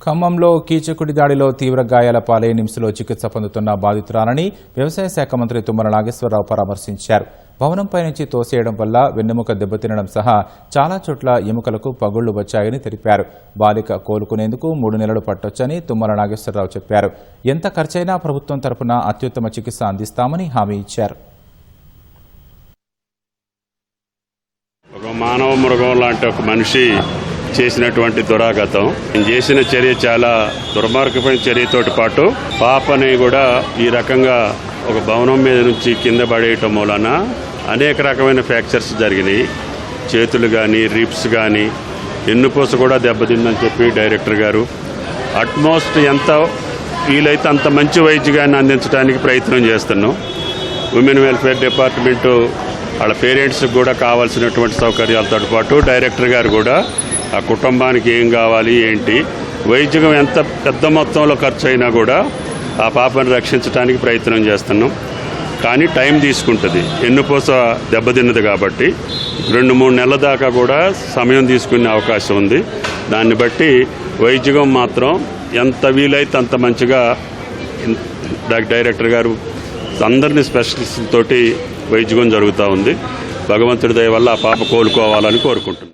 ఖమ్మంలో కీచకుడి దాడిలో తీవ్ర గాయాల పాలై నిమ్స్లో చికిత్స పొందుతున్న బాధితురాలని వ్యవసాయ శాఖ మంత్రి తుమ్మల నాగేశ్వరరావు పరామర్శించారు. భవనంపై నుంచి తోసేయడం వల్ల వెన్నెముక దెబ్బతినడం సహా చాలా చోట్ల ఎముకలకు పగుళ్లు వచ్చాయని తెలిపారు. బాలిక కోలుకునేందుకు 3 నెలలు పట్టొచ్చని తుమ్మల నాగేశ్వరరావు చెప్పారు. ఎంత ఖర్చైనా ప్రభుత్వం తరపున అత్యుత్తమ చికిత్స అందిస్తామని హామీ ఇచ్చారు. ఒక మానవ మృగం లాంటి ఒక మనిషి చేసినటువంటి దురాగతం, చేసిన చర్య చాలా దుర్మార్గమైన చర్యతోటి పాటు పాపని కూడా ఈ రకంగా ఒక భవనం మీద నుంచి కింద పడేయటం మూలన అనేక రకమైన ఫ్రాక్చర్స్ జరిగినాయి. చేతులు కానీ రిబ్స్ కానీ వెన్నుపూస కూడా దెబ్బతిందని చెప్పి డైరెక్టర్ గారు అట్మోస్ట్ ఎంత వీలైతే అంత మంచి వైద్యాన్ని అందించడానికి ప్రయత్నం చేస్తున్నాం. ఉమెన్ వెల్ఫేర్ డిపార్ట్మెంటు వాళ్ళ పేరెంట్స్కి కూడా కావాల్సినటువంటి సౌకర్యాలతో పాటు డైరెక్టర్ గారు కూడా ఆ కుటుంబానికి ఏం కావాలి ఏంటి వైద్యం ఎంత పెద్ద మొత్తంలో ఖర్చు అయినా కూడా ఆ పాపను రక్షించడానికి ప్రయత్నం చేస్తున్నాం. కానీ టైం తీసుకుంటుంది, వెన్నుపూస దెబ్బతిన్నది కాబట్టి 2-3 నెలల దాకా కూడా సమయం తీసుకునే అవకాశం ఉంది. దాన్ని బట్టి వైద్యం మాత్రం ఎంత వీలైతే అంత మంచిగా డైరెక్టర్ గారు అందరినీ స్పెషలిస్టులతోటి వైద్యం జరుగుతూ ఉంది. భగవంతుడి దయ వల్ల ఆ పాప కోలుకోవాలని కోరుకుంటున్నాను.